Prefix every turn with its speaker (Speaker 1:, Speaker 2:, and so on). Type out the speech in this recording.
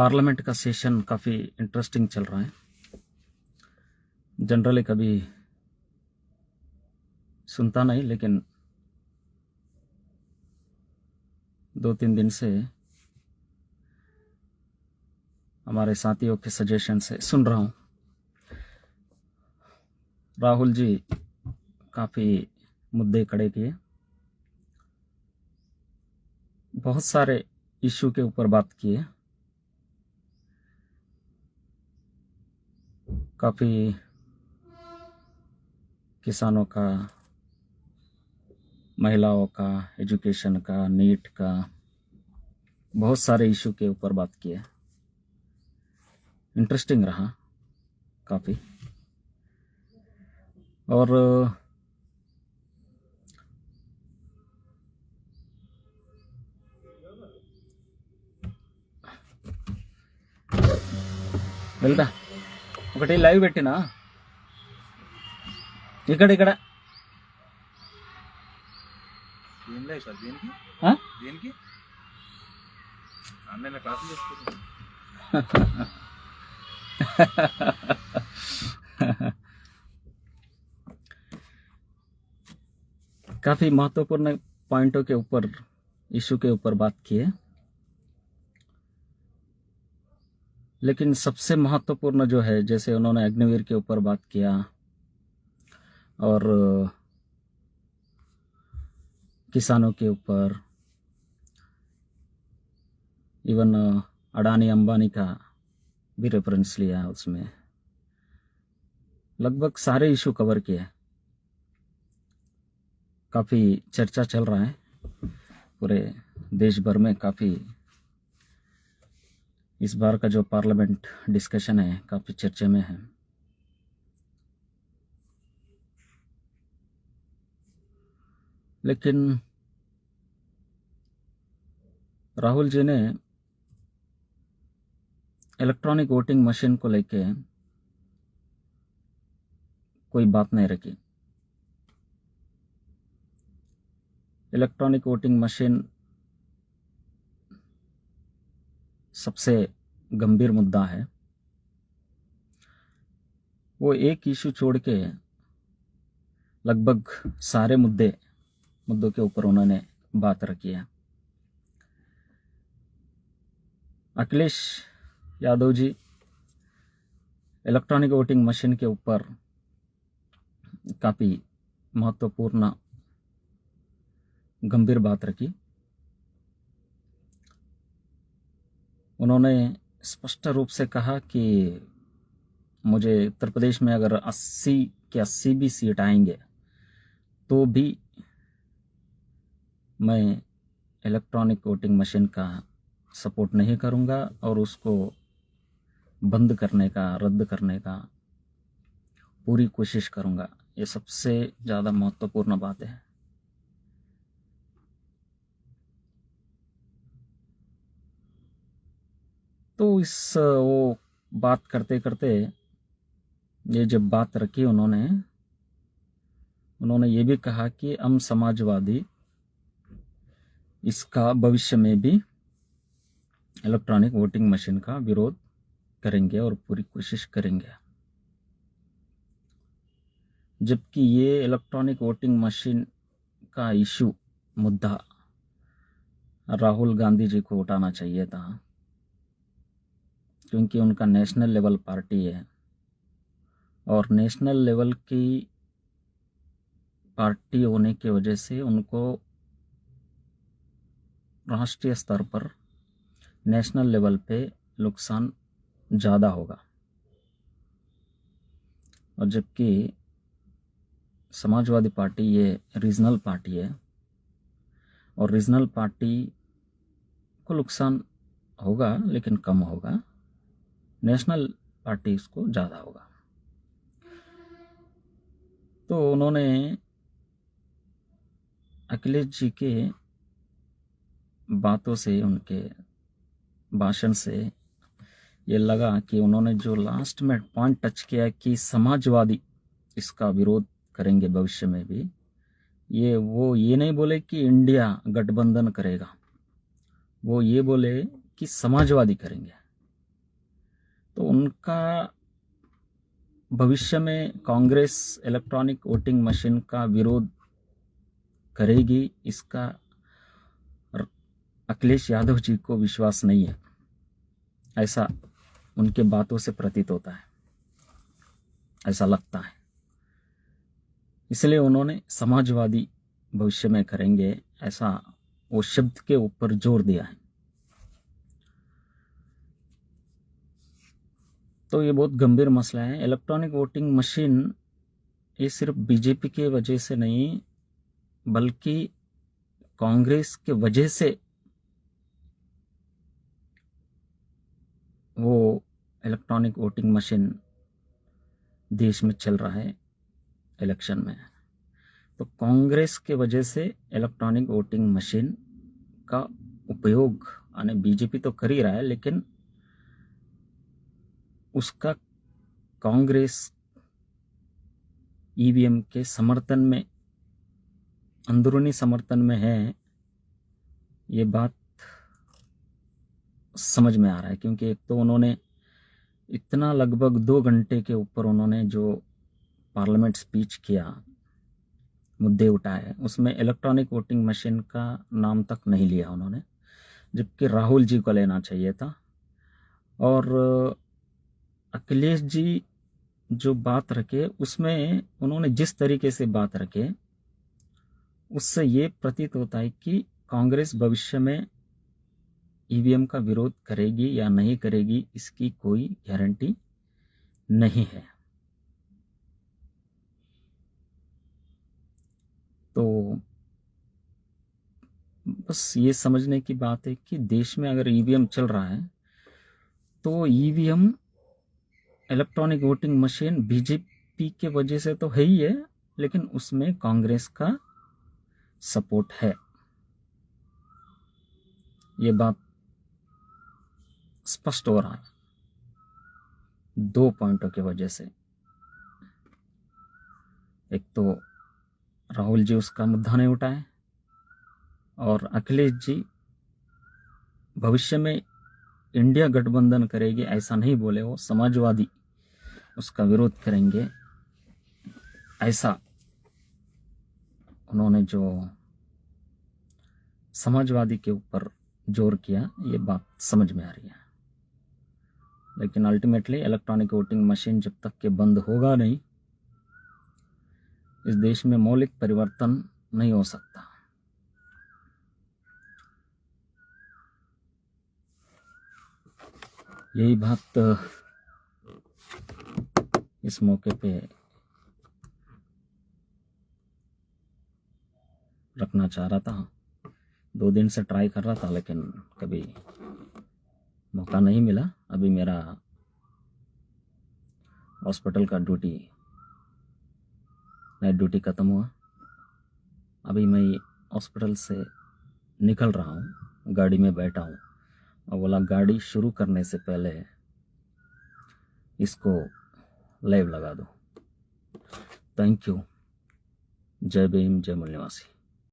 Speaker 1: Parliament का session काफ़ी interesting चल रहा है। जनरली कभी सुनता नहीं, लेकिन 2-3 दिन से हमारे साथियों के सजेशन से सुन रहा हूँ। राहुल जी काफ़ी मुद्दे खड़े किए, बहुत सारे इशू के ऊपर बात किए, काफ़ी किसानों का, महिलाओं का, एजुकेशन का, नीट का, बहुत सारे इशू के ऊपर बात किए। इंटरेस्टिंग रहा काफ़ी। और వెళ్తా ఒకటి లైవ్ పెట్టినా ఇక్కడ
Speaker 2: ఏం లేదు సార్. దేనికి
Speaker 1: ఆ?
Speaker 2: దేనికి ఆన్లైన్ క్లాసులు చేస్తున్నాను.
Speaker 1: काफ़ी महत्वपूर्ण पॉइंटों के ऊपर, इशू के ऊपर बात की है, लेकिन सबसे महत्वपूर्ण जो है, जैसे उन्होंने अग्निवीर के ऊपर बात किया और किसानों के ऊपर, इवन अडानी अंबानी का भी रेफरेंस लिया, उसमें लगभग सारे इशू कवर किए। काफ़ी चर्चा चल रहा है पूरे देश भर में। काफ़ी इस बार का जो पार्लियामेंट डिस्कशन है काफ़ी चर्चे में है। लेकिन राहुल जी ने इलेक्ट्रॉनिक वोटिंग मशीन को लेके कोई बात नहीं रखी। इलेक्ट्रॉनिक वोटिंग मशीन सबसे गंभीर मुद्दा है। वो एक इशू छोड़ के लगभग सारे मुद्दों के ऊपर उन्होंने बात रखी है। Akhilesh Yadav ji electronic voting machine के ऊपर काफ़ी महत्वपूर्ण गंभीर बात रखी। उन्होंने स्पष्ट रूप से कहा कि मुझे उत्तर प्रदेश में अगर 80 के 80 भी सीट आएंगे तो भी मैं इलेक्ट्रॉनिक वोटिंग मशीन का सपोर्ट नहीं करूंगा और उसको बंद करने का, रद्द करने का पूरी कोशिश करूंगा। ये सबसे ज़्यादा महत्वपूर्ण बात है। तो वो बात करते करते ये जब बात रखी, उन्होंने ये भी कहा कि हम समाजवादी इसका भविष्य में भी इलेक्ट्रॉनिक वोटिंग मशीन का विरोध करेंगे और पूरी कोशिश करेंगे। जबकि ये इलेक्ट्रॉनिक वोटिंग मशीन का इशू, मुद्दा राहुल गांधी जी को उठाना चाहिए था, क्योंकि उनका नेशनल लेवल पार्टी है और नेशनल लेवल की पार्टी होने की वजह से उनको राष्ट्रीय स्तर पर, नेशनल लेवल पे नुकसान ज़्यादा होगा। और जबकि समाजवादी पार्टी ये रीजनल पार्टी है और रीजनल पार्टी को नुकसान होगा लेकिन कम होगा, नेशनल पार्टी इसको ज़्यादा होगा। तो उन्होंने अखिलेश जी के बातों से, उनके भाषण से ये लगा कि उन्होंने जो लास्ट में पॉइंट टच किया है कि समाजवादी इसका विरोध करेंगे भविष्य में भी, वो ये नहीं बोले कि इंडिया गठबंधन करेगा, वो ये बोले कि समाजवादी करेंगे। तो उनका भविष्य में कांग्रेस इलेक्ट्रॉनिक वोटिंग मशीन का विरोध करेगी, इसका अखिलेश यादव जी को विश्वास नहीं है, ऐसा उनके बातों से प्रतीत होता है, ऐसा लगता है। इसलिए उन्होंने समाजवादी भविष्य में करेंगे, ऐसा वो शब्द के ऊपर जोर दिया है। तो ये बहुत गंभीर मसला है। इलेक्ट्रॉनिक वोटिंग मशीन ये सिर्फ बीजेपी के वजह से नहीं, बल्कि कांग्रेस के वजह से वो इलेक्ट्रॉनिक वोटिंग मशीन देश में चल रहा है इलेक्शन में। तो कांग्रेस के वजह से इलेक्ट्रॉनिक वोटिंग मशीन का उपयोग यानी बीजेपी तो कर ही रहा है, लेकिन उसका कांग्रेस ईवीएम के समर्थन में, अंदरूनी समर्थन में है, ये बात समझ में आ रहा है। क्योंकि एक तो उन्होंने इतना लगभग 2 घंटे के ऊपर उन्होंने जो पार्लियामेंट स्पीच किया, मुद्दे उठाए, उसमें इलेक्ट्रॉनिक वोटिंग मशीन का नाम तक नहीं लिया उन्होंने, जबकि राहुल जी को लेना चाहिए था। और अखिलेश जी जो बात रखे उसमें उन्होंने जिस तरीके से बात रखे, उससे ये प्रतीत होता है कि कांग्रेस भविष्य में ईवीएम का विरोध करेगी या नहीं करेगी, इसकी कोई गारंटी नहीं है। तो बस ये समझने की बात है कि देश में अगर ईवीएम चल रहा है तो EVM electronic voting machine BJP के वजह से तो है ही है, लेकिन उसमें कांग्रेस का सपोर्ट है। ये बात स्पष्ट हो रहा है 2 पॉइंटों की वजह से। एक तो राहुल जी उसका मुद्दा नहीं उठाए, और अखिलेश जी भविष्य में इंडिया गठबंधन करेगी ऐसा नहीं बोले, वो समाजवादी उसका विरोध करेंगे, ऐसा उन्होंने जो समाजवादी के ऊपर जोर किया, ये बात समझ में आ रही है। लेकिन अल्टीमेटली इलेक्ट्रॉनिक वोटिंग मशीन जब तक के बंद होगा नहीं, इस देश में मौलिक परिवर्तन नहीं हो सकता। यही बात इस मौके पे रखना चाह रहा था। 2 दिन से ट्राई कर रहा था, लेकिन कभी मौका नहीं मिला। अभी मेरा हॉस्पिटल का नाइट ड्यूटी ख़त्म हुआ। अभी मैं हॉस्पिटल से निकल रहा हूँ, गाड़ी में बैठा हूँ, और बोला गाड़ी शुरू करने से पहले इसको लाइव लगा दो। Thank you. जय भीम, जय मूल निवासी।